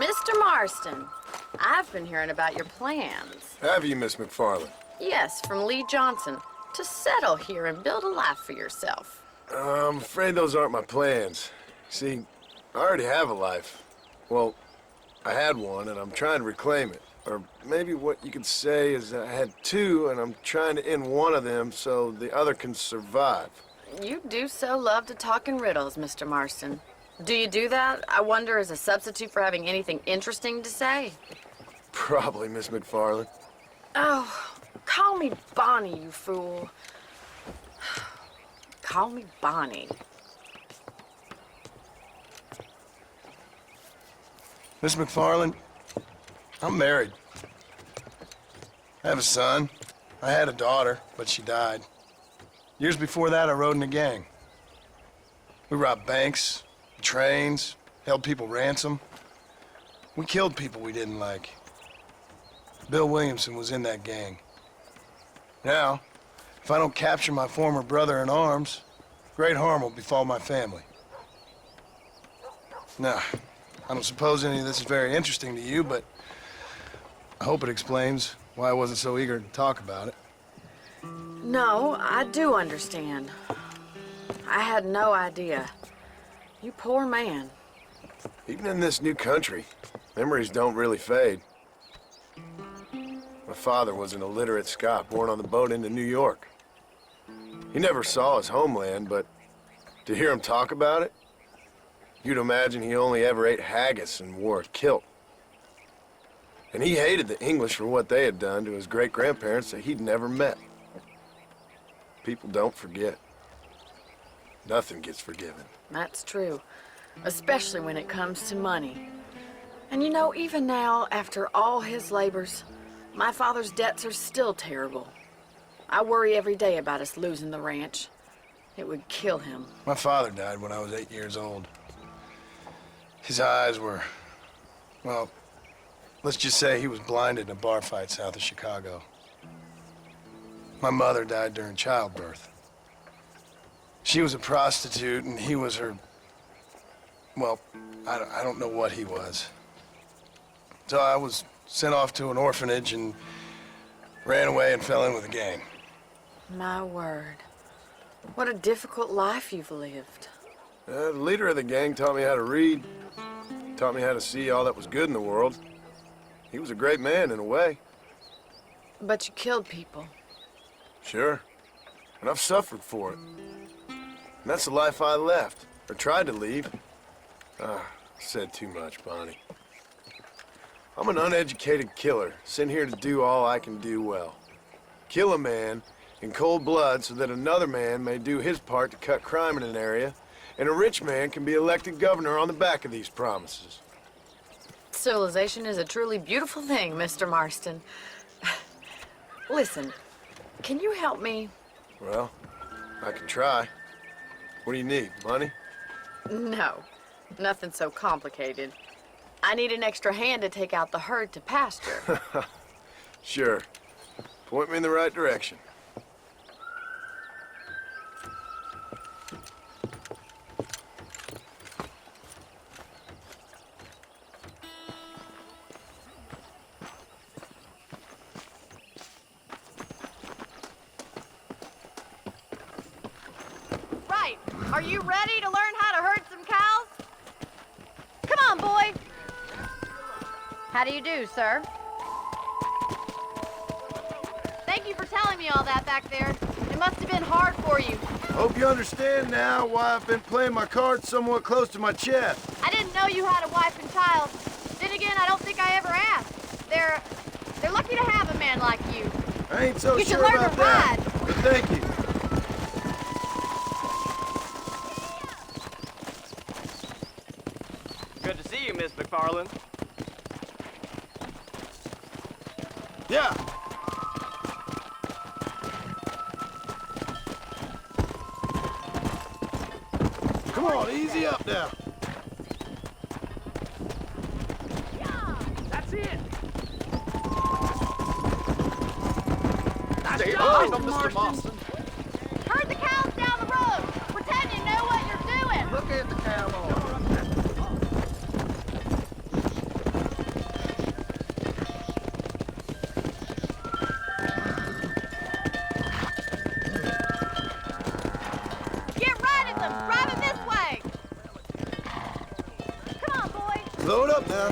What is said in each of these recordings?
Mr. Marston, I've been hearing about your plans. Have you, Miss McFarland? Yes, from Lee Johnson, to settle here and build a life for yourself. I'm afraid those aren't my plans. See, I already have a life. Well, I had one, and I'm trying to reclaim it. Or maybe what you could say is I had two, and I'm trying to end one of them so the other can survive. You do so love to talk in riddles, Mr. Marston. Do you do that, I wonder, as a substitute for having anything interesting to say? Probably, Miss McFarland. Oh, call me Bonnie, you fool. Call me Bonnie. Miss McFarland, I'm married. I have a son. I had a daughter, but she died. Years before that, I rode in a gang. We robbed banks, trains, held people ransom. We killed people we didn't like. Bill Williamson was in that gang. Now, if I don't capture my former brother in arms, great harm will befall my family. Now, I don't suppose any of this is very interesting to you, but I hope it explains why I wasn't so eager to talk about it. No, I do understand. I had no idea. You poor man. Even in this new country, memories don't really fade. My father was an illiterate Scot born on the boat into New York. He never saw his homeland, but to hear him talk about it, you'd imagine he only ever ate haggis and wore a kilt. And he hated the English for what they had done to his great-grandparents that he'd never met. People don't forget. Nothing gets forgiven. That's true, especially when it comes to money. And you know, even now, after all his labors, my father's debts are still terrible. I worry every day about us losing the ranch. It would kill him. My father died when I was 8 years old. His eyes were, well, let's just say he was blinded in a bar fight south of Chicago. My mother died during childbirth. She was a prostitute, and he was her, well, I don't know what he was. So I was sent off to an orphanage and ran away and fell in with a gang. My word. What a difficult life you've lived. The leader of the gang taught me how to read, taught me how to see all that was good in the world. He was a great man in a way. But you killed people. Sure. And I've suffered for it. And that's the life I left, or tried to leave. I said too much, Bonnie. I'm an uneducated killer, sent here to do all I can do well. Kill a man in cold blood so that another man may do his part to cut crime in an area, and a rich man can be elected governor on the back of these promises. Civilization is a truly beautiful thing, Mr. Marston. Listen, can you help me? Well, I can try. What do you need, money? No, nothing so complicated. I need an extra hand to take out the herd to pasture. Sure. Point me in the right direction. Right. Are you ready to learn how to herd some cows? Come on, boy. How do you do, sir? Thank you for telling me all that back there. It must have been hard for you. Hope you understand now why I've been playing my cards somewhat close to my chest. I didn't know you had a wife and child. Then again, I don't think I ever asked. They're lucky to have a man like you. I ain't so You should sure learn about to that. ride. But thank you. Good to see you, Miss McFarland. Yeah. Come on, easy up now. That's it. Stay behind behind them, Mr. Marston. Herd the cows down the road. Pretend you know what you're doing. Look at the cow. Slow it up now.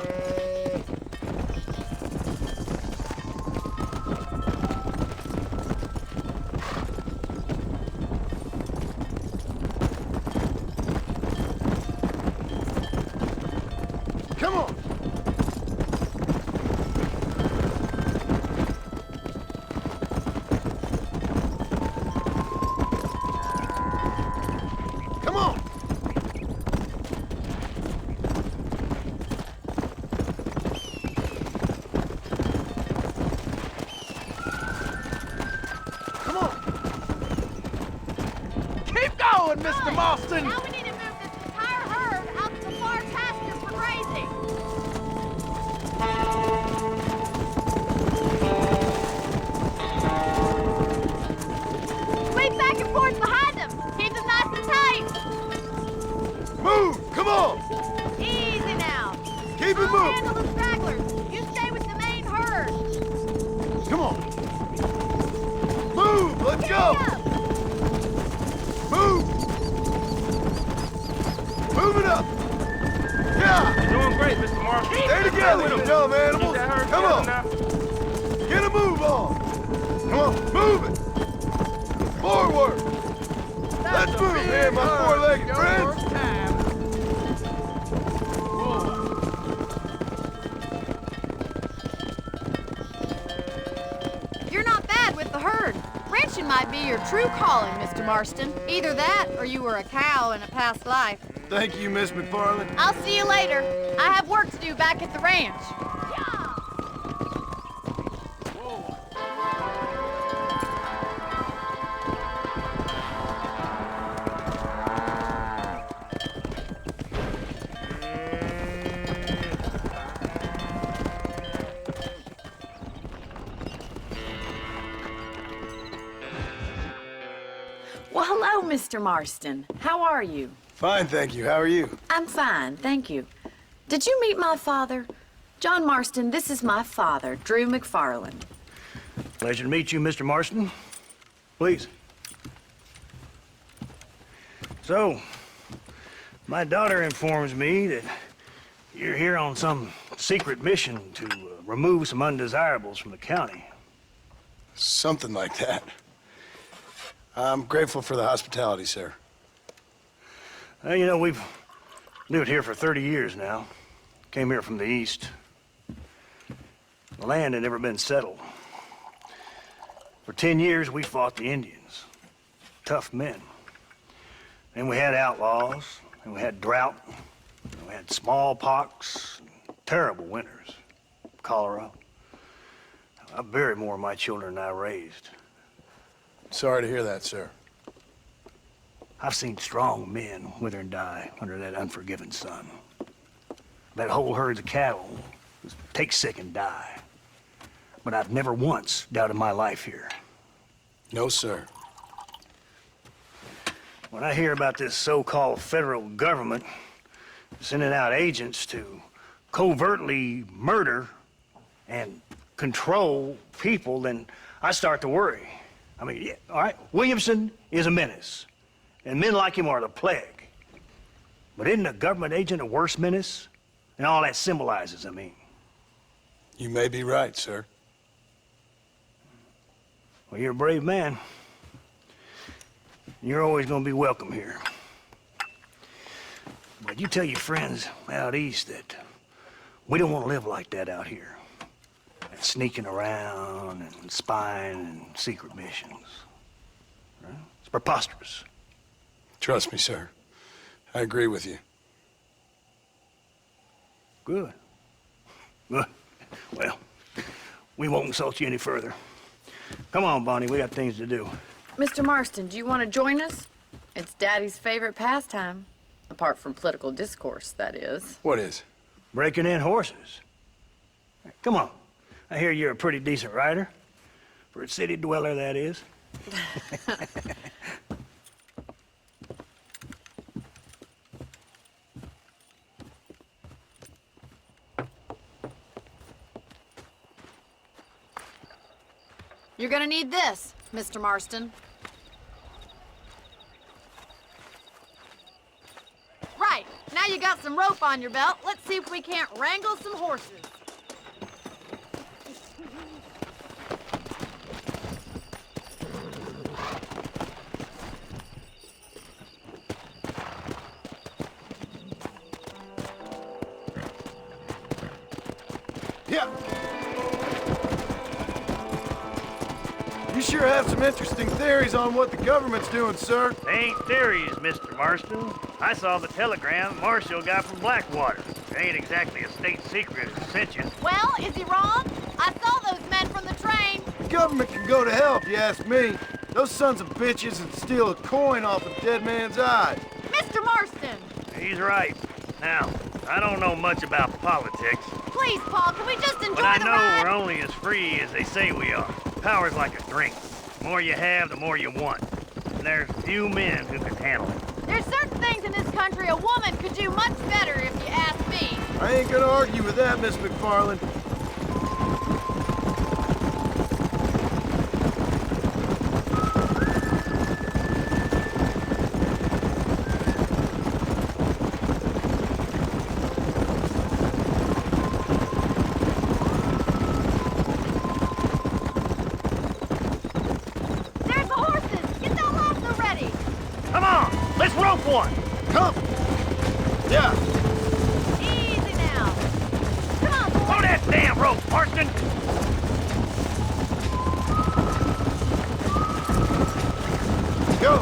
Come on. Come on. Come on. Keep going, Mr. Marston! Now we need to move this entire herd out to the far pasture for grazing. Sweep back and forth behind them. Keep them nice and tight. Move! Come on! Easy now. Keep it I'll moving! handle the stragglers. You stay with the main herd. Come on! Move! Let's go! Hurry up. Move! Move it up! Yeah! Doing great, Mr. Marston. Stay together, you dumb animals! Keep that herd Come on! together now. Get a move on! Come on, move it! Forward! Let's move here, my four-legged friends! You're not bad with the herd. Ranching might be your true calling, Mr. Marston. Either that, or you were a cow in a past life. Thank you, Miss McFarland. I'll see you later. I have work to do back at the ranch. Well, hello, Mr. Marston. How are you? Fine, thank you. How are you? I'm fine, thank you. Did you meet my father? John Marston, this is my father, Drew McFarland. Pleasure to meet you, Mr. Marston. Please. So, my daughter informs me that you're here on some secret mission to remove some undesirables from the county. Something like that. I'm grateful for the hospitality, sir. You know, we've lived here for 30 years now. Came here from the east. The land had never been settled. For 10 years, we fought the Indians. Tough men. Then we had outlaws, and we had drought, and we had smallpox, and terrible winters, cholera. I buried more of my children than I raised. Sorry to hear that, sir. I've seen strong men wither and die under that unforgiving sun. That whole herds of cattle just take sick and die. But I've never once doubted my life here. No, sir. When I hear about this so-called federal government sending out agents to covertly murder and control people, then I start to worry. I mean, yeah, all right, Williamson is a menace, and men like him are the plague. But isn't a government agent a worse menace? And all that symbolizes, I mean. You may be right, sir. Well, you're a brave man. You're always gonna be welcome here. But you tell your friends out east that we don't want to live like that out here. That sneaking around and spying and secret missions. Right? It's preposterous. Trust me, sir. I agree with you. Good. Good. Well, we won't insult you any further. Come on, Bonnie, we got things to do. Mr. Marston, do you want to join us? It's Daddy's favorite pastime. Apart from political discourse, that is. What is? Breaking in horses. Come on. I hear you're a pretty decent rider. For a city dweller, that is. You're gonna need this, Mr. Marston. Right, now now you got some rope on your belt. Let's see if we can't wrangle some horses. Yeah. You sure have some interesting theories on what the government's doing, sir. They ain't theories, Mr. Marston. I saw the telegram Marshall got from Blackwater. It ain't exactly a state secret who sent you. Well, is he wrong? I saw those men from the train. The government can go to hell if you ask me. Those sons of bitches would steal a coin off a dead man's eye. Mr. Marston! He's right. Now, I don't know much about politics, Please, Paul, can we just enjoy but I the know ride? we're only as free as they say we are. Power's like a drink. The more you have, the more you want. And there's few men who can handle it. There's certain things in this country a woman could do much better if you ask me. I ain't gonna argue with that, Miss McFarland. There's the horses! Get that lasso ready! Come on, let's rope one. Come! Yeah! Easy now. Come on, boy. Throw that damn rope, Marston. Go!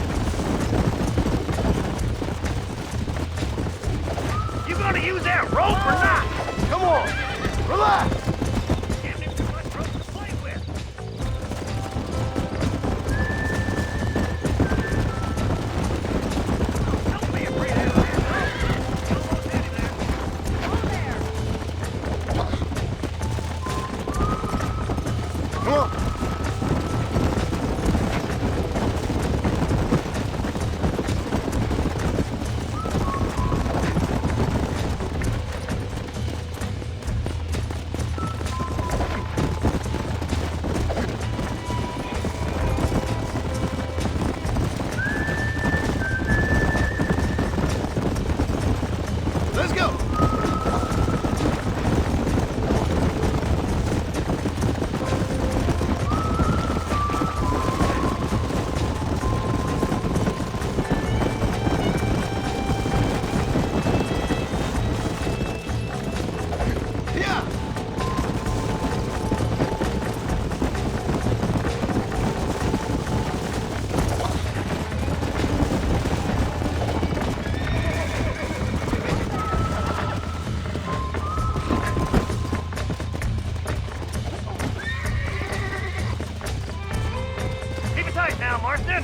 You gonna use that rope or not? Come on! Relax! Give me too much rope to play with. Don't be afraid of that. Almost had him there. Over there. Come on! Let's go! Yeah! Keep it tight now, Marston.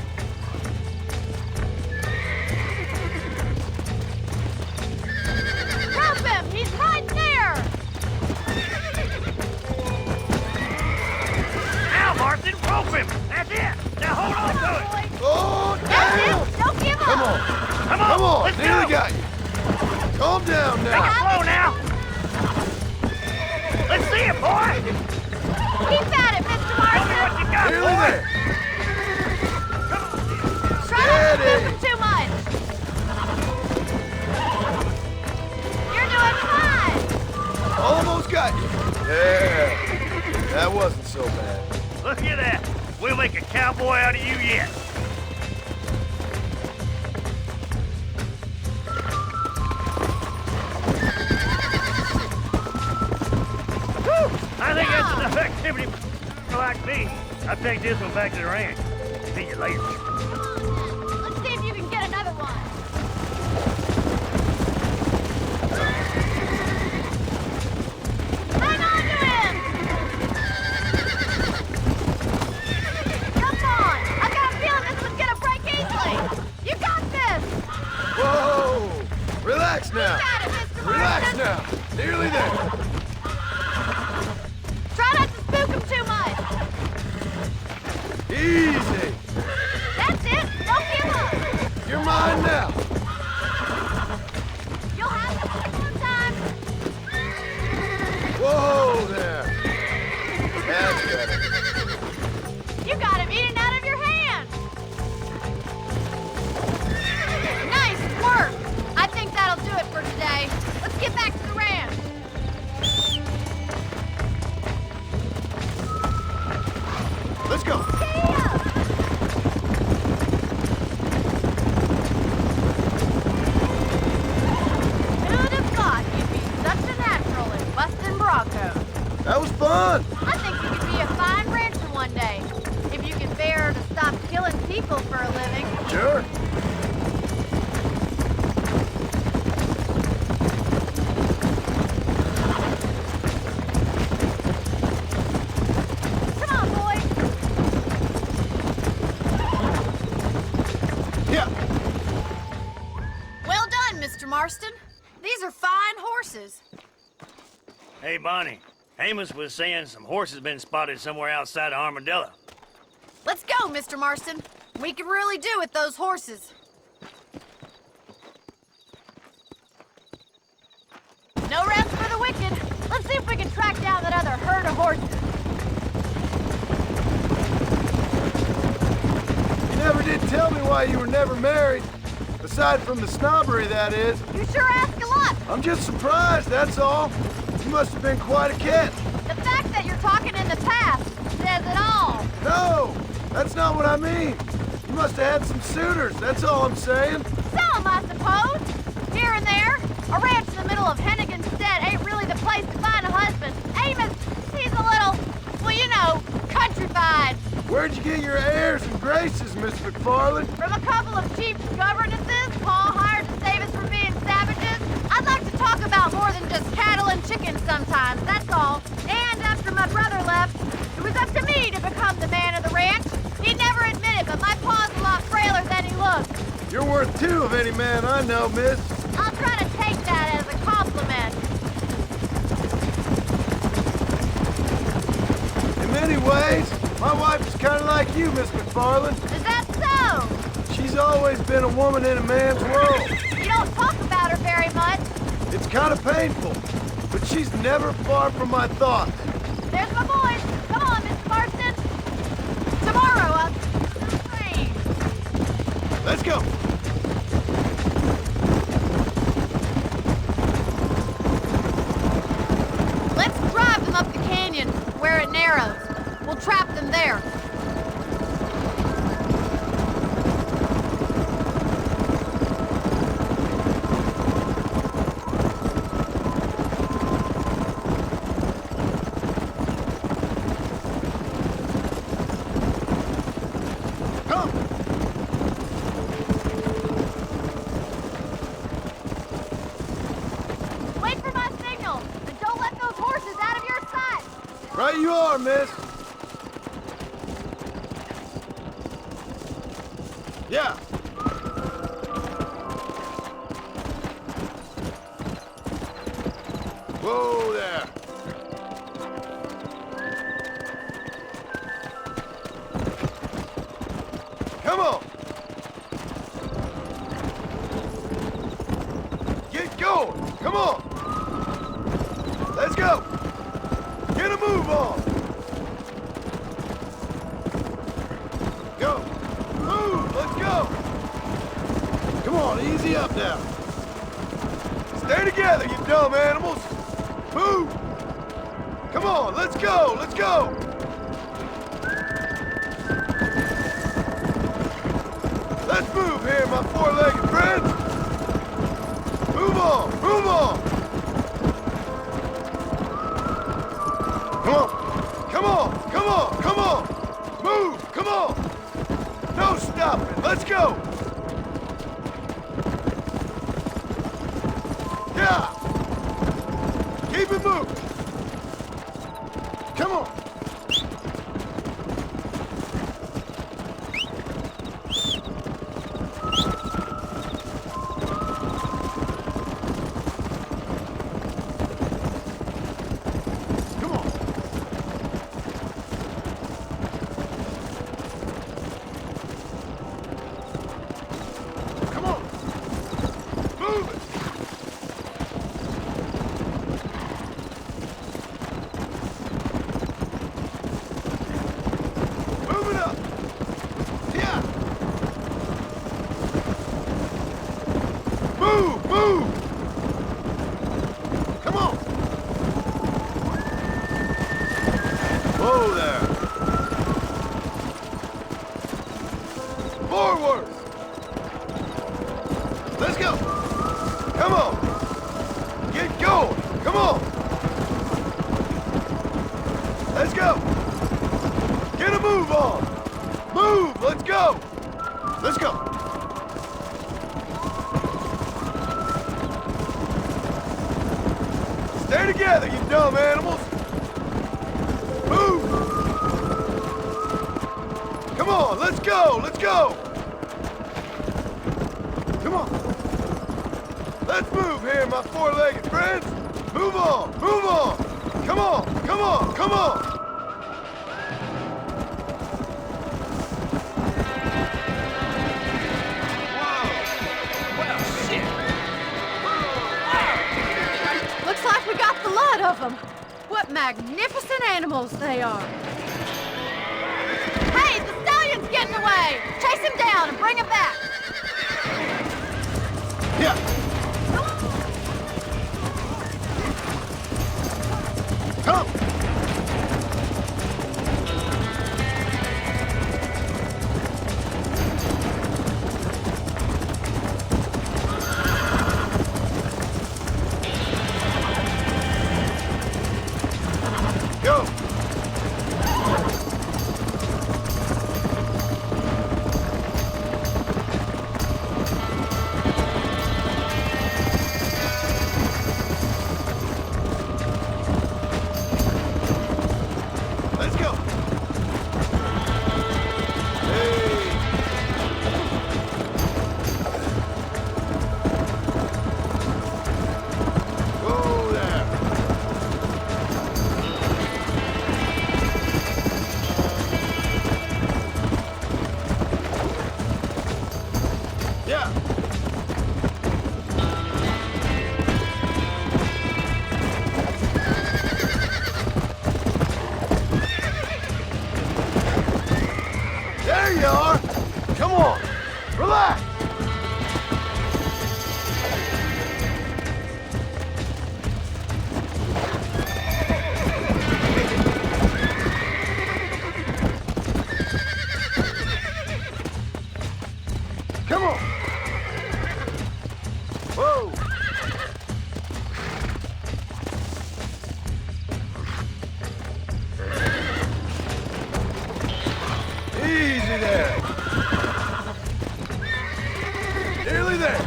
Rope him! He's right there! Now, Marston, rope him. That's it. Now hold on to it. Oh, That's damn! it! Don't give up! Come on! Come on, Come on! let's Nearly go. got you! Calm down Take now! it slow now. Let's see it, boy. Keep at it, Mr. Tell me Marston! what you got, Nearly boy. there! Try not to Steady. spook him too much! You're doing fine! Almost got you! Yeah! That wasn't so bad. Look at that. We'll make a cowboy out of you yet. Whew! I think that's enough activity for like me. I'll take this one back to the ranch. See you later. Let's see if you can get another one. Hang on to him! Come on! I got a feeling this one's gonna break easily! You got this! Whoa! Relax now! You got it, Mr. Relax Marston! now! Nearly there! Try not to spook him too much! Easy! That's it! Don't give up! You're mine now! You'll have to one time! Whoa there! That's better. You got him eating out of your hand! Nice work! I think that'll do it for fun. I think you could be a fine rancher one day, if you can bear to stop killing people for a living. Sure. Come on, boy. Yeah. Well done, Mr. Marston. These are fine horses. Hey, Bonnie. Amos was saying some horses been spotted somewhere outside of Armadillo. Let's go, Mr. Marston. We can really do with those horses. No rest for the wicked. Let's see if we can track down that other herd of horses. You never did tell me why you were never married. Aside from the snobbery, that is. You sure ask a lot. I'm just surprised, that's all. You must have been quite a catch. The fact that you're talking in the past says it all. No, that's not what I mean. You must have had some suitors, that's all I'm saying. Some, I suppose. Here and there. A ranch in the middle of Hennigan's Stead ain't really the place to find a husband. Amos, he's a little, well, you know, countrified. Where'd you get your airs and graces, Miss McFarland? From a couple of cheap governesses Paul hired to save us from being savages. I'd like to talk about more than just cattle and chickens sometimes, that's all. And after my brother left, it was up to me to become the man of the ranch. He'd never admit it, but my paw's a lot frailer than he looks. You're worth two of any man I know, miss. I'll try to take that as a compliment. In many ways, my wife is kind of like you, Miss McFarland. Is that so? She's always been a woman in a man's world. You don't talk about her very much. It's kind of painful, but she's never far from my thoughts. There's my boys. Come on, Mr. Marston. Tomorrow, I'll train. Let's go. Let's drive them up the canyon where it narrows. We'll trap them there. Come. Wait for my signal, and don't let those horses out of your sight. Right you are, miss. Yeah. Whoa there. Come on. Get going. Come on. Let's go. Get a move on. Go. Move. Let's go. Come on. Easy up now. Stay together, you dumb animals. Move. Come on. Let's go. Let's go. Let's move here, my four-legged friends. Move on. Move on. Come on. Come on. Come on. Come on. Move. Come on. No stopping. Let's go. Yeah. Keep it moving. Come on. Come on. Come on. Move it. Move it up. Yeah. Move, move. Come on. Whoa there. Forward. Let's go. Come on. Get going. Come on. Move on! Move! Let's go! Let's go! Stay together, you dumb animals! Move! Come on, let's go! Let's go! Come on! Let's move here, my four-legged friends! Move on! Move on! Come on! Come on! Come on! Looks like we got the lot of them. What magnificent animals they are. Hey, the stallion's getting away! Chase him down and bring him back! Yeah! Come! Go! Let's go! Hey! Whoa there! Yeah! There you are! Come on! Relax! Come on! Whoa! Easy there! Nearly there!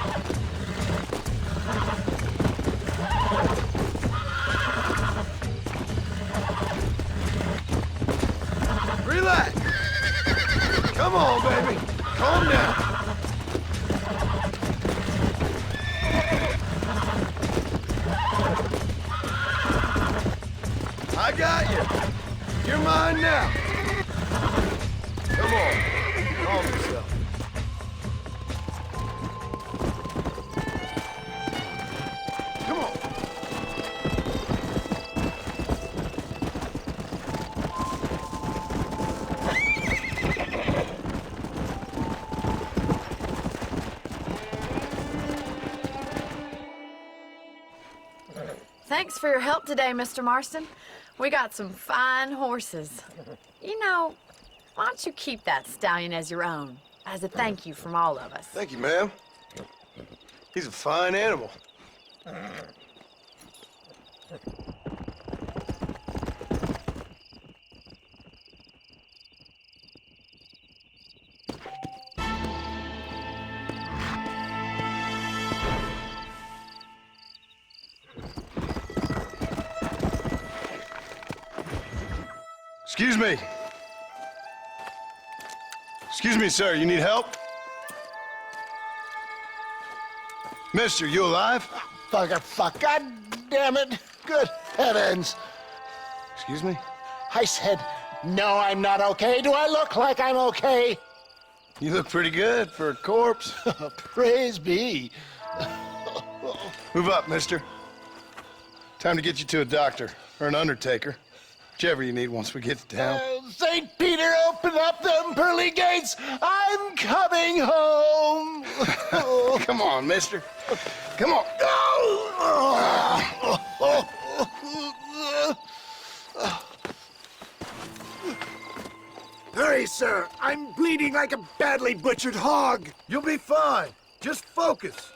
Relax! Come on, baby! Calm down! I got you! You're mine now! Come on, calm yourself. Come on. Thanks for your help today, Mr. Marston. We got some fine horses. You know, why don't you keep that stallion as your own, as a thank you from all of us? Thank you, ma'am. He's a fine animal. Excuse me. Excuse me, sir. You need help? Mister, you alive? Fuck, God damn it. Good heavens. Excuse me? I said, no, I'm not okay. Do I look like I'm okay? You look pretty good for a corpse. Praise be. Move up, mister. Time to get you to a doctor or an undertaker. Whichever you need once we get to town. St. Peter, open up them pearly gates. I'm coming home. Come on, mister. Come on. Hurry, sir. I'm bleeding like a badly butchered hog. You'll be fine. Just focus.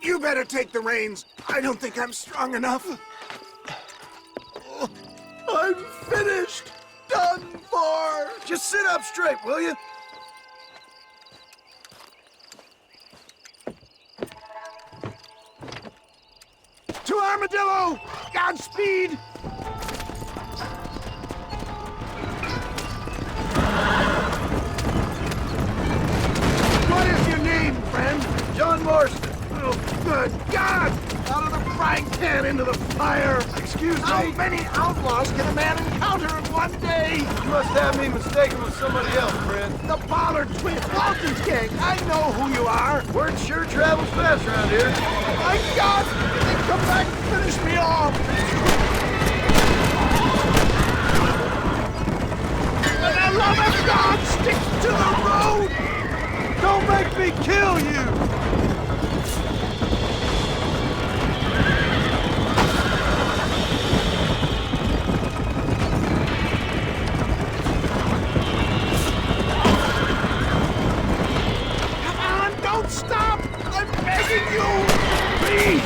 You better take the reins. I don't think I'm strong enough. I'm finished. Done for. Just sit up straight, will you? To Armadillo! Godspeed! What is your name, friend? John Marston. Oh, good God! Out of the frying pan into the fire! Excuse How me. many outlaws can a man encounter in one day? You must have me mistaken with somebody else, friend. The Pollard twins, Walton's gang! I know who you are! Word sure travels fast around here. My God! They come back and finish me off! For the love of God, stick to the road! Don't make me kill you! Come on, don't stop! I'm begging you! Please!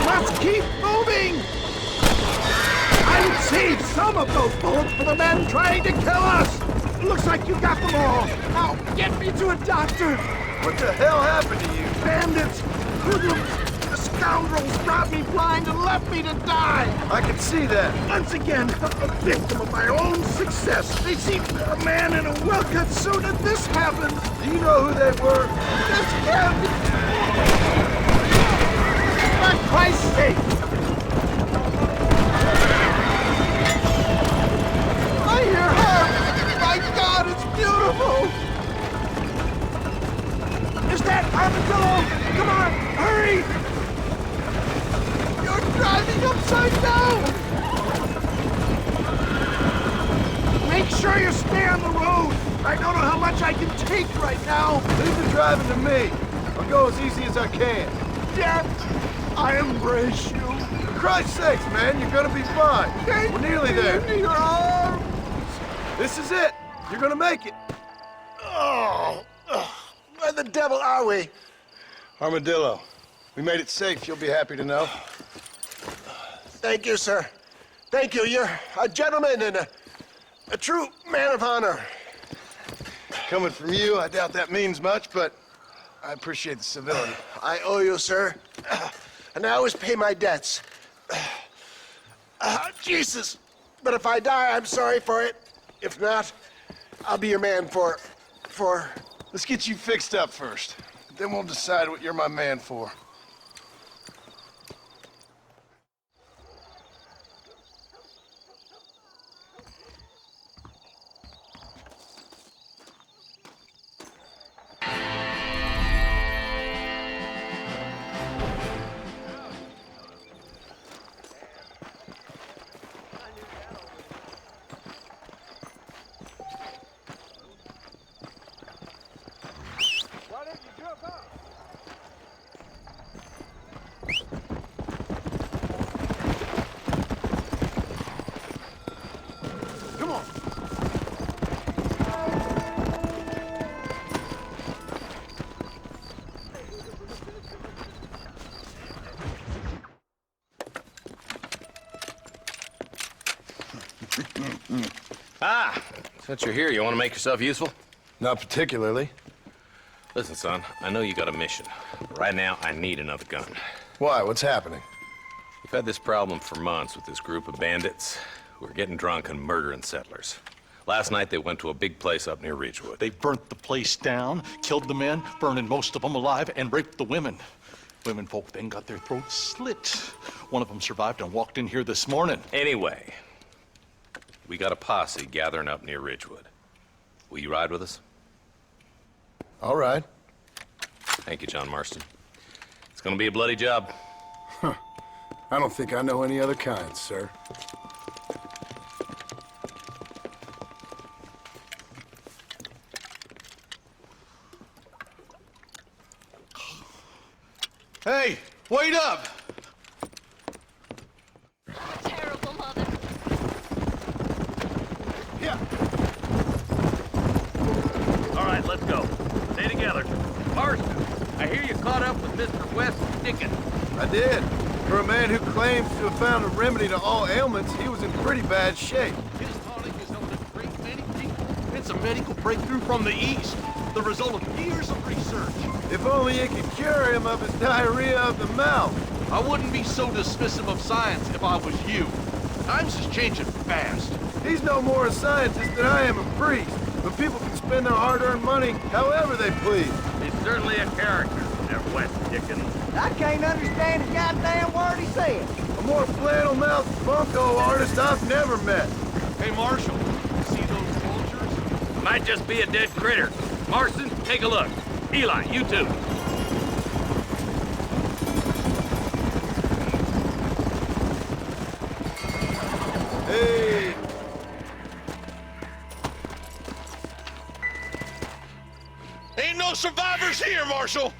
Let's keep moving! I would save some of those bullets for the men trying to kill us! Looks like you got them all! Now, get me to a doctor! What the hell happened to you? Bandits! Hoodlums! The scoundrels brought me blind and left me to die! I can see that. Once again, a victim of my own success. They see a man in a well-cut suit and this happens! Do you know who they were? This can't be... For Christ's sake! I hear her! My God, it's beautiful! Is that Armadillo? Come on, hurry! You're driving upside down! Make sure you stay on the road! I don't know how much I can take right now! Leave the driving to me. I'll go as easy as I can. Death, I embrace you! For Christ's sakes, man, you're gonna be fine. We're nearly there. Into your arms! This is it. You're gonna make it. Oh, where the devil are we? Armadillo, we made it safe. You'll be happy to know. Thank you, sir. Thank you. You're a gentleman and a true man of honor. Coming from you, I doubt that means much, but I appreciate the civility. I owe you, sir. And I always pay my debts. Jesus. But if I die, I'm sorry for it. If not, I'll be your man for... Let's get you fixed up first. Then we'll decide what you're my man for. Since you're here, you want to make yourself useful? Not particularly. Listen, son, I know you got a mission. But right now, I need another gun. Why? What's happening? We've had this problem for months with this group of bandits who are getting drunk and murdering settlers. Last night, they went to a big place up near Ridgewood. They burnt the place down, killed the men, burning most of them alive, and raped the women. Women folk then got their throats slit. One of them survived and walked in here this morning. Anyway, we got a posse gathering up near Ridgewood. Will you ride with us? All right. Thank you, John Marston. It's gonna be a bloody job. I don't think I know any other kind, sir. Hey, wait up! Terrible mother. Yeah. All right, let's go. Stay together. Marston, I hear you caught up with Mr. West Dickens. I did. For a man who claims to have found a remedy to all ailments, he was in pretty bad shape. His tonic has helped a great many people. It's a medical breakthrough from the East, the result of years of research. If only it could cure him of his diarrhea of the mouth. I wouldn't be so dismissive of science if I was you. Times is changing fast. He's no more a scientist than I am a priest. But people can spend their hard-earned money however they please. He's certainly a character, that West Dickens. I can't understand a goddamn word he said. A more flannel-mouthed bunco artist I've never met. Hey, Marshal, see those vultures? Might just be a dead critter. Marston, take a look. Eli, you too. Hey! Ain't no survivors here, Marshal!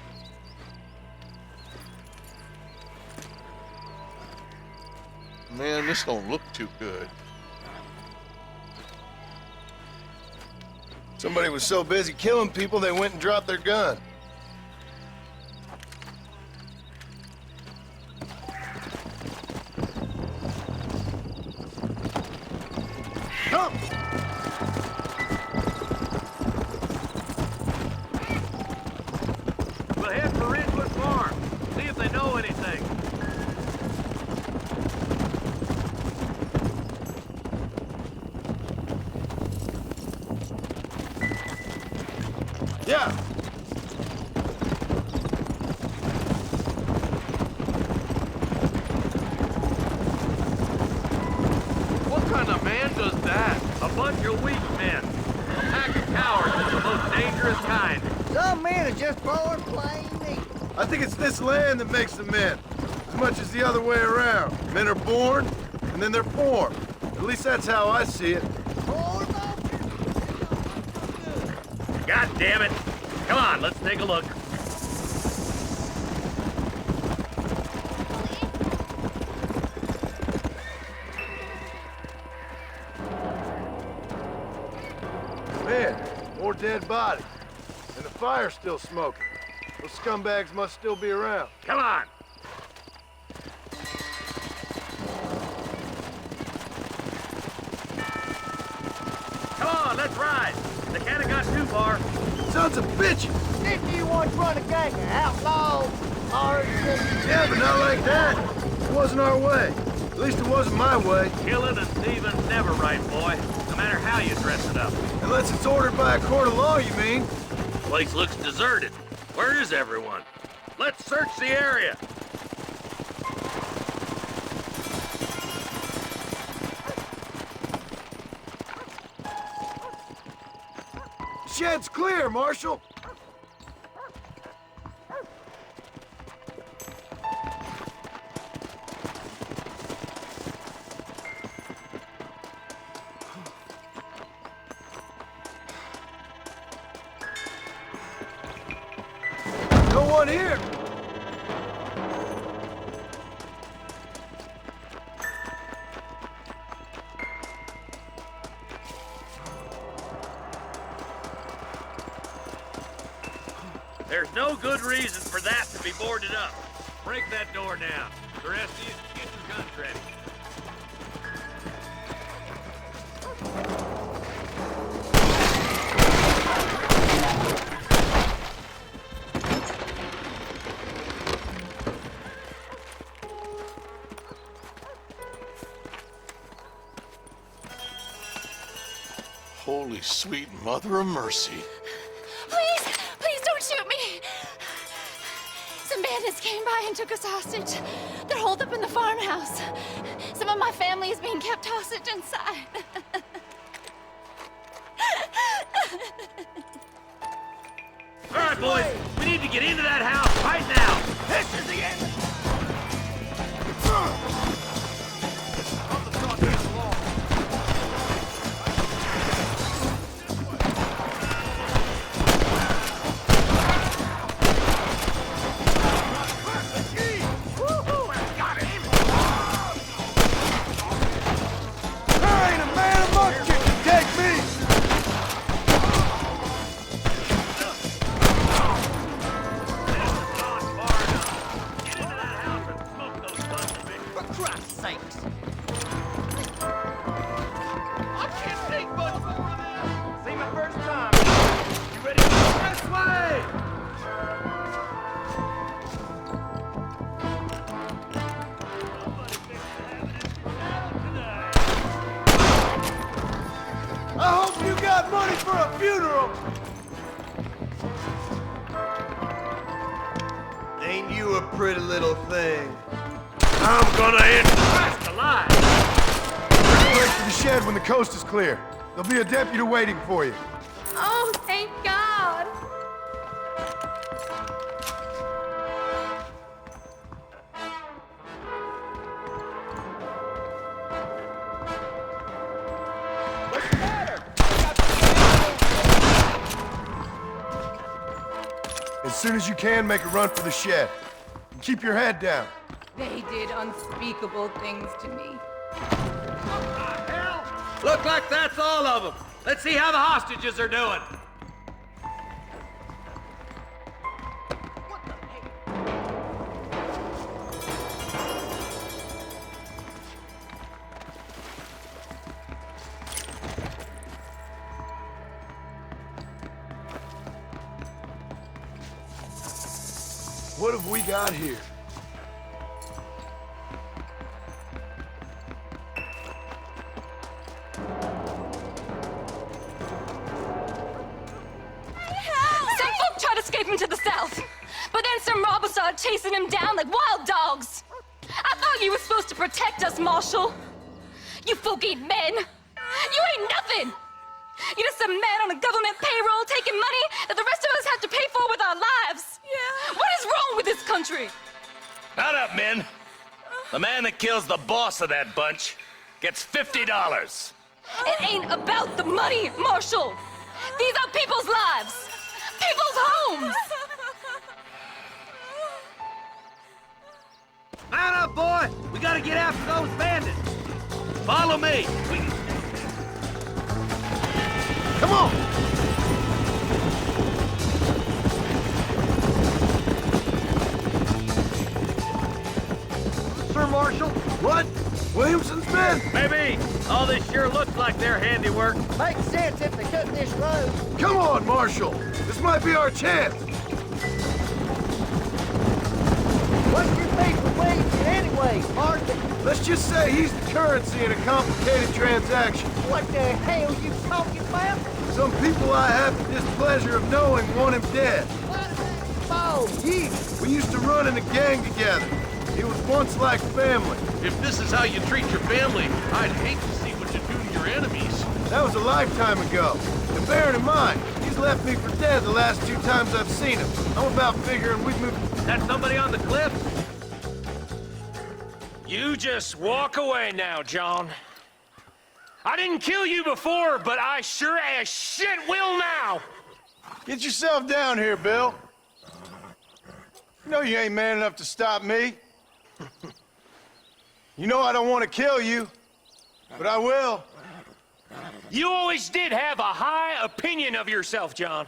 Man, this don't look too good. Somebody was so busy killing people, they went and dropped their gun. Come! We'll head for Ridgewood Farm. See if they know anything. Yeah! What kind of man does that? A bunch of weak men. A pack of cowards is the most dangerous kind. Some men are just born plain neat. I think it's this land that makes them men, as much as the other way around. Men are born, and then they're formed. At least that's how I see it. God damn it. Come on, let's take a look. Man, more dead bodies. And the fire's still smoking. Those scumbags must still be around. Come on. Come on, let's ride. They can't have got too far. Sons of bitches! Didn't you once run a gang of outlaws? Yeah, but not like that. It wasn't our way. At least it wasn't my way. Killing and thieving's never right, boy. No matter how you dress it up. Unless it's ordered by a court of law, you mean? Place looks deserted. Where is everyone? Let's search the area. Shed's clear, Marshal. No one here. There's no good reason for that to be boarded up. Break that door down. The rest of you, get your guns ready. Holy sweet mother of mercy. Please, please don't shoot me. Some bandits came by and took us hostage. They're holed up in the farmhouse. Some of my family is being kept hostage inside. All right, boys, we need to get into that house right now. This is the end. Get into that house and smoke those guns. way! I hope you got money for a funeral! Ain't you a pretty little thing? I'm gonna end Christ alive! Break for the shed when the coast is clear. There'll be a deputy waiting for you. Oh, thank God. As soon as you can, make a run for the shed. And keep your head down. They did unspeakable things to me. Look like that's all of them. Let's see how the hostages are doing. What have we got here? Some folk tried to escape him to the south, but then some robbers started chasing him down like wild dogs. I thought you were supposed to protect us, Marshal. You folk ain't men. You ain't nothing. You're just some man on a government payroll taking money that the rest of us have to pay for with our lives. Yeah. What is wrong with this country? Not up, men. The man that kills the boss of that bunch gets $50. It ain't about the money, Marshal. These are people's lives, people's homes. Man up, boy! We gotta get after those bandits. Follow me. Come on! Sir Marshal? What? Williamson's men? Maybe. All this sure looks like their handiwork. Makes sense if they cut this road. Come on, Marshal! This might be our chance! What's your beef with Williamson anyway, Marshal? Let's just say he's the currency in a complicated transaction. What the hell you talking about? Some people I have the displeasure of knowing want him dead. Oh, you! We used to run in a gang together. It was once like family. If this is how you treat your family, I'd hate to see what you do to your enemies. That was a lifetime ago. And bearing in mind, he's left me for dead the last 2 times I've seen him. I'm about figuring we've moved... That somebody on the cliff? You just walk away now, John. I didn't kill you before, but I sure as shit will now! Get yourself down here, Bill. You know you ain't man enough to stop me. You know I don't want to kill you, but I will. You always did have a high opinion of yourself, John.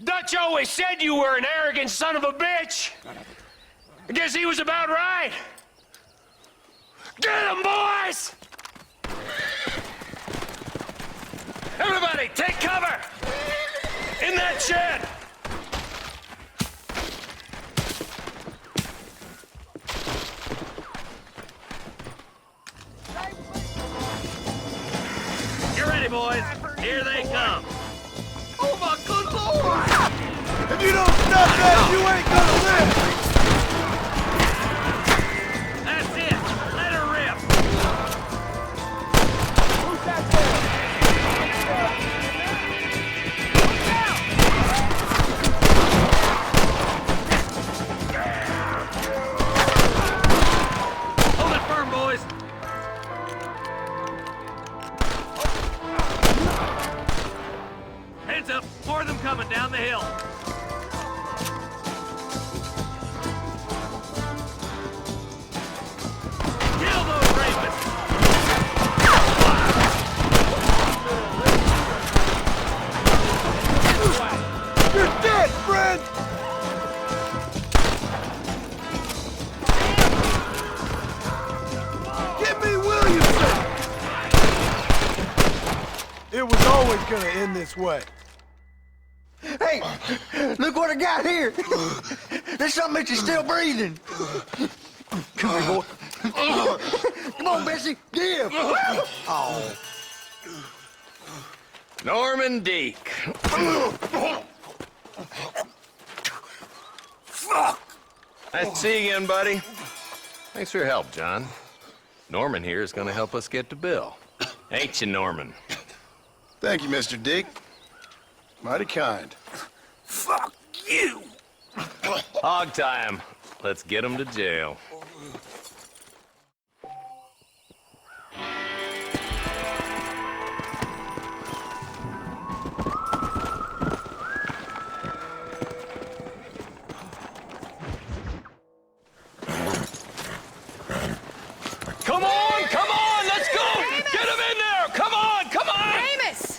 Dutch always said you were an arrogant son of a bitch. I guess he was about right. Get him, boys! Everybody, take cover! In that shed! Get ready, boys. Here they come. Oh my good lord! If you don't stop that, you ain't gonna live! That's it. Let her rip. Who's that there? Hold it firm, boys. Heads up. More of them coming down the hill. Kill those rapists. You're dead, friend! Give me Williamson! It was always gonna end this way. Hey! Look what I got here! There's something that you're still breathing! Come here, boy. Come on, Bessie, give! Oh. Norman Deek. Fuck! Nice to see you again, buddy. Thanks for your help, John. Norman here is gonna help us get to Bill. Ain't you, Norman? Thank you, Mr. Dick. Mighty kind. Fuck you! Hog time. Let's get him to jail. Come on, let's go! Get him in there! Come on! Amos!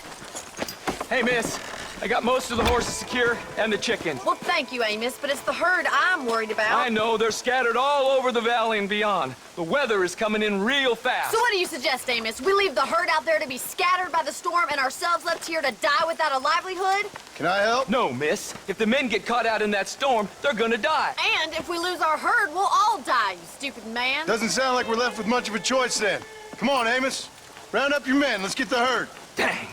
Hey, miss, I got most of the horses secure and the chickens. Well, thank you, Amos, but it's the herd I'm worried about. I know, they're scattered all over the valley and beyond. The weather is coming in real fast. So what do you suggest, Amos? We leave the herd out there to be scattered by the storm and ourselves left here to die without a livelihood? Can I help? No, miss. If the men get caught out in that storm, they're gonna die. And if we lose our herd, we'll all die, you stupid man. Doesn't sound like we're left with much of a choice then. Come on, Amos. Round up your men. Let's get the herd. Dang.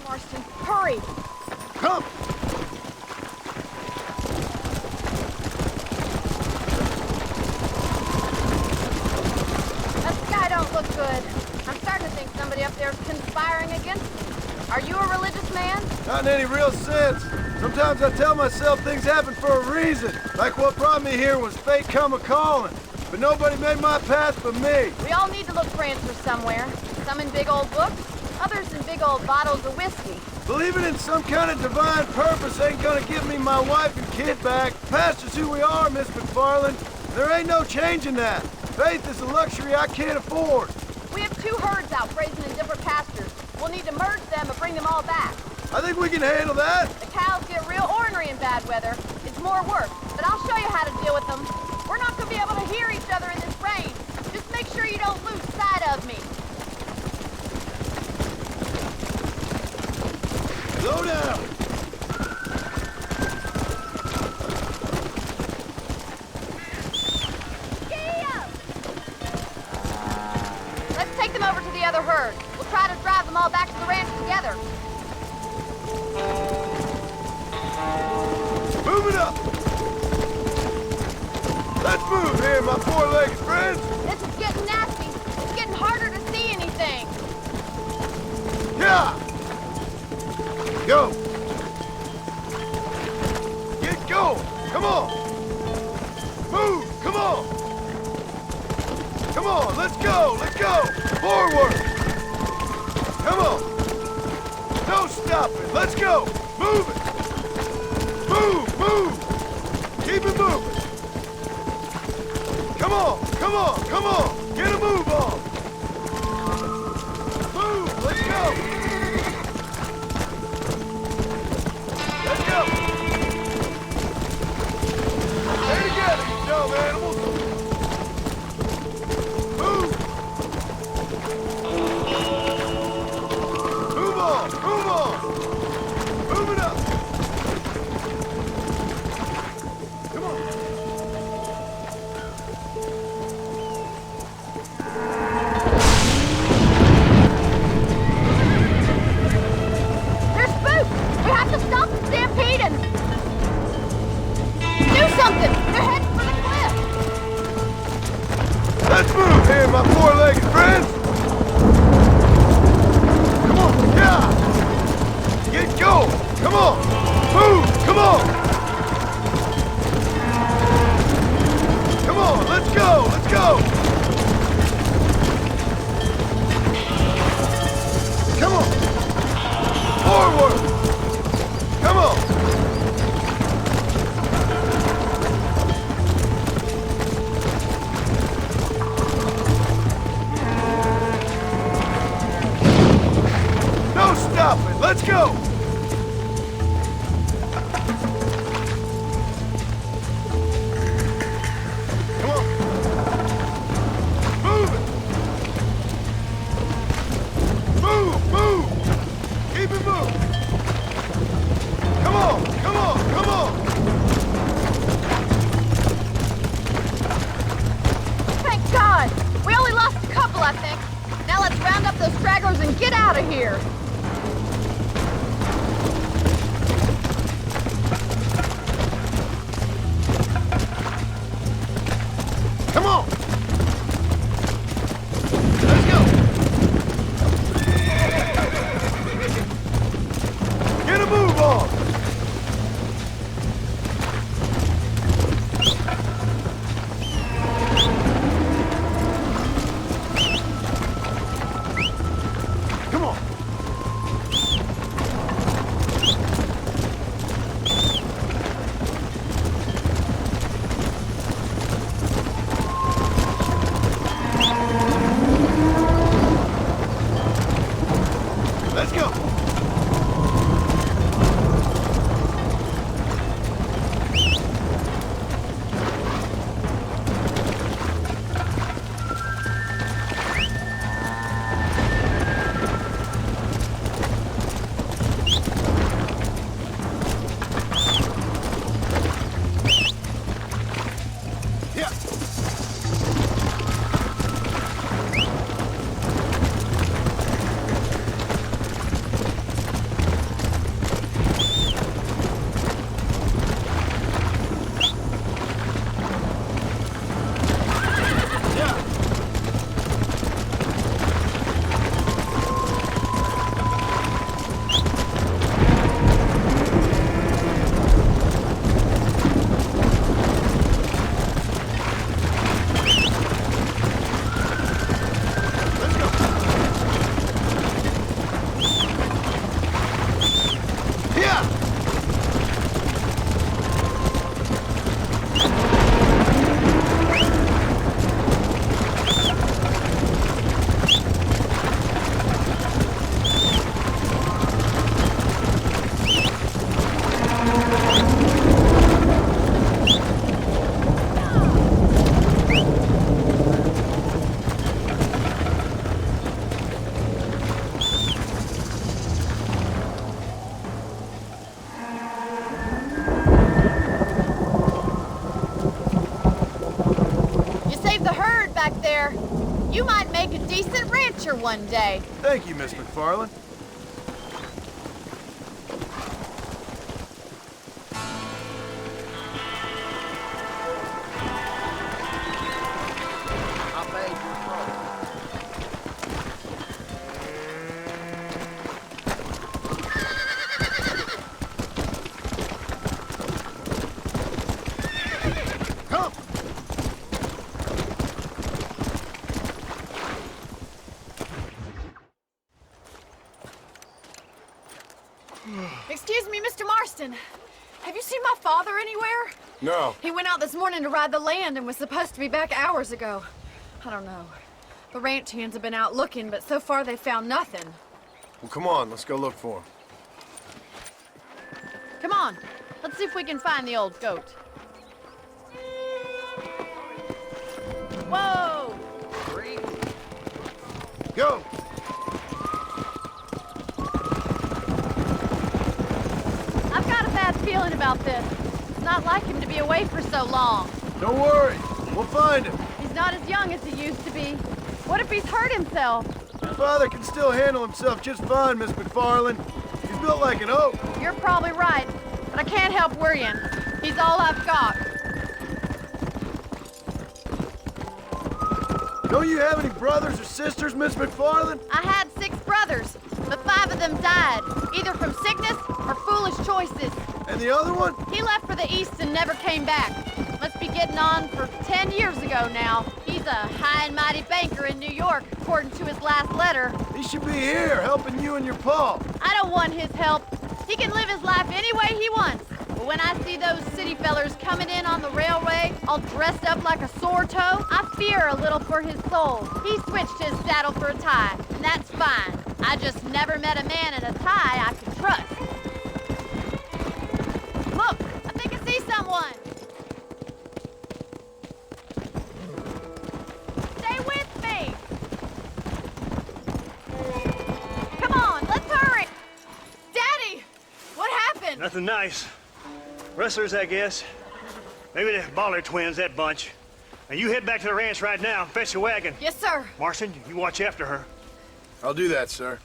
Marston, hurry! Come! That sky don't look good. I'm starting to think somebody up there is conspiring against me. Are you a religious man? Not in any real sense. Sometimes I tell myself things happen for a reason. Like what brought me here was fate come a-calling. But nobody made my path but me. We all need to look for answers somewhere. Some in big old books, others in big old bottles of whiskey. Believing in some kind of divine purpose ain't gonna give me my wife and kid back. Past is who we are, Miss McFarland. There ain't no changing that. Faith is a luxury I can't afford. We have 2 herds out grazing in different pastures. We'll need to merge them and bring them all back. I think we can handle that. The cows get real ornery in bad weather. It's more work, but I'll show you how to deal with them. We're not gonna be able to hear each other in this rain. Just make sure you don't lose sight of me. Slow down. Let's take them over to the other herd. We'll try to drive them all back to the ranch together. Move it up. Let's move here, my four-legged friends. This is getting nasty. It's getting harder to see anything. Yeah. Go. Get going. Come on. Move. Come on. Come on. Let's go. Let's go. Forward. Come on. No stopping. Let's go. Move it. Move. Move. Keep it moving. Come on. Come on. Come on. Get a move on. Move. Let's go. Let's go! Stay together, you dumb animals! Move! Move on! Move on! Move it up! Come on! They're spooked! We have to stop them stampeding! Do something! They're heading for the cliff! Let's move here, my four-legged friends! Come on, yeah! Get going! Come on! Move! Come on! Come on, let's go! Let's go! Come on! Forward! Come on! No stopping! Let's go! Come on! Move it! stragglers and get out of here! Come on! Let's go! Get a move on! Come on! Let's go! Yeah. You might make a decent rancher one day. Thank you, Miss McFarland. Excuse me, Mr. Marston. Have you seen my father anywhere? No. He went out this morning to ride the land and was supposed to be back hours ago. I don't know. The ranch hands have been out looking, but so far they've found nothing. Well, come on, let's go look for him. Come on, let's see if we can find the old goat. Whoa! Go! I've got a bad feeling about this. It's not like him to be away for so long. Don't worry, we'll find him. He's not as young as he used to be. What if he's hurt himself? Your father can still handle himself just fine, Miss McFarland. He's built like an oak. You're probably right, but I can't help worrying. He's all I've got. Don't you have any brothers or sisters, Miss McFarland? I had 6 brothers, but 5 of them died, either from sickness or foolish choices. And the other one? He left for the East and never came back. Must be getting on for 10 years ago now. He's a high and mighty banker in New York, according to his last letter. He should be here, helping you and your pa. I don't want his help. He can live his life any way he wants. But when I see those city fellers coming in on the railway, all dressed up like a sore toe, I fear a little for his soul. He switched his saddle for a tie, and that's fine. I just never met a man in a tie I could trust. Look, I think I see someone. Stay with me. Come on, let's hurry. Daddy, what happened? Nothing nice. Rustlers, I guess. Maybe the Baller twins, that bunch. Now you head back to the ranch right now and fetch the wagon. Yes, sir. Marston, you watch after her. I'll do that, sir.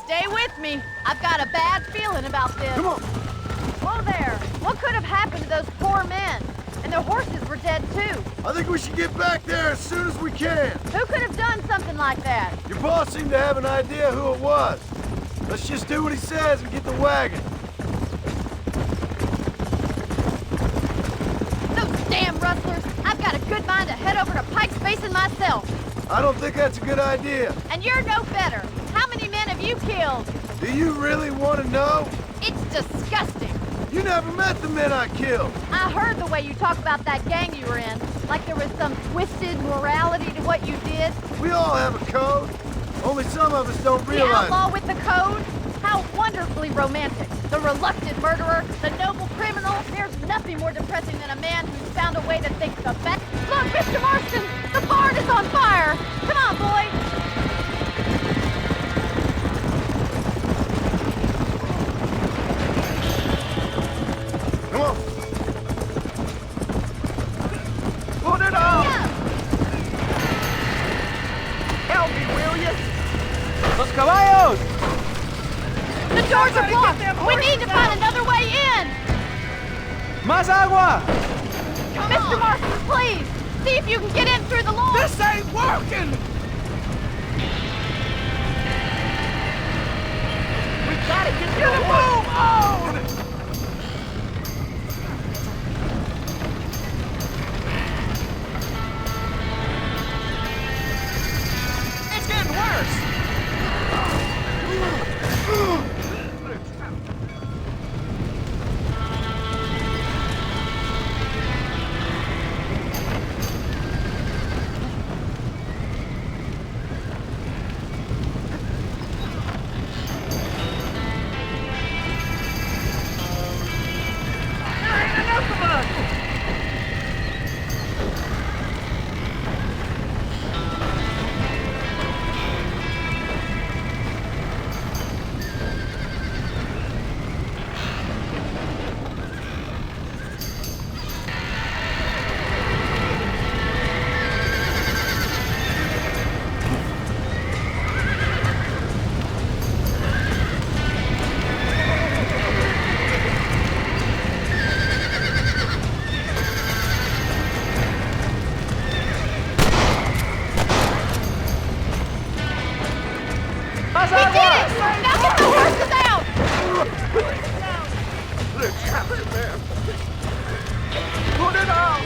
Stay with me. I've got a bad feeling about this. Come on. Whoa there. What could have happened to those poor men? And their horses were dead too. I think we should get back there as soon as we can. Who could have done something like that? Your boss seemed to have an idea who it was. Let's just do what he says and get the wagon. Those damn rustlers. I've got a good mind to head over to Pike's Basin myself. I don't think that's a good idea. And you're no better. How many men have you killed? Do you really want to know? It's disgusting. You never met the men I killed. I heard the way you talk about that gang you were in. Like there was some twisted morality to what you did. We all have a code. Only some of us don't The realize outlaw with the code? How wonderfully romantic. The reluctant murderer, the noble criminal. There's nothing more depressing than a man who's found a way to think the best. Look, Mr. Marston, the barn is on fire. Come on, boy. Come on. Put it on. Yeah. Help me, will you? Los caballos! The doors are blocked. We need to find another way in. Más agua! Mr. Marston, please. See if you can get in through the lawn. This ain't working! We gotta get to the move on! It's getting worse! We did it! Now get the horses out! They're trapped in there. Put it on!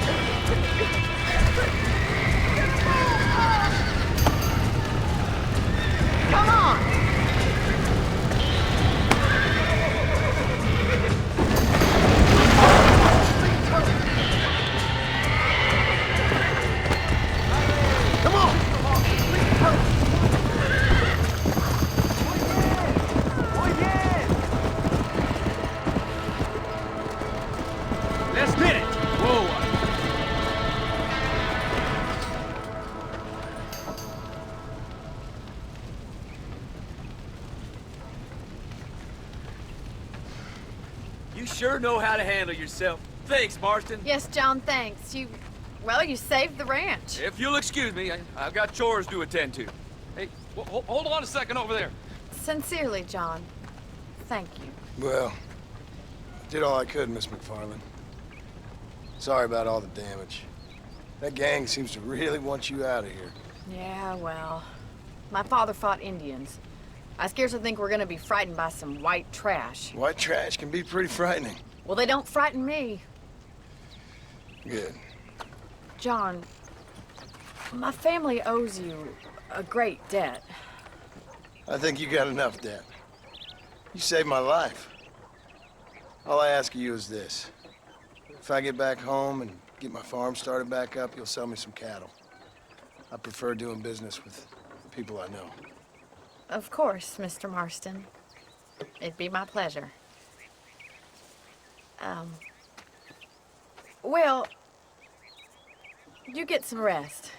Come on! Come on. Let's get it! Whoa! You sure know how to handle yourself. Thanks, Marston. Yes, John, thanks. You saved the ranch. If you'll excuse me, I've got chores to attend to. Hey, hold on a second over there. Sincerely, John. Thank you. Well, I did all I could, Miss McFarland. Sorry about all the damage. That gang seems to really want you out of here. Yeah, well, my father fought Indians. I scarcely think we're gonna be frightened by some white trash. White trash can be pretty frightening. Well, they don't frighten me. Good. John, my family owes you a great debt. I think you got enough debt. You saved my life. All I ask of you is this. If I get back home and get my farm started back up, you'll sell me some cattle. I prefer doing business with people I know. Of course, Mr. Marston. It'd be my pleasure. Well, you get some rest.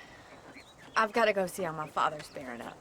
I've got to go see how my father's bearing up.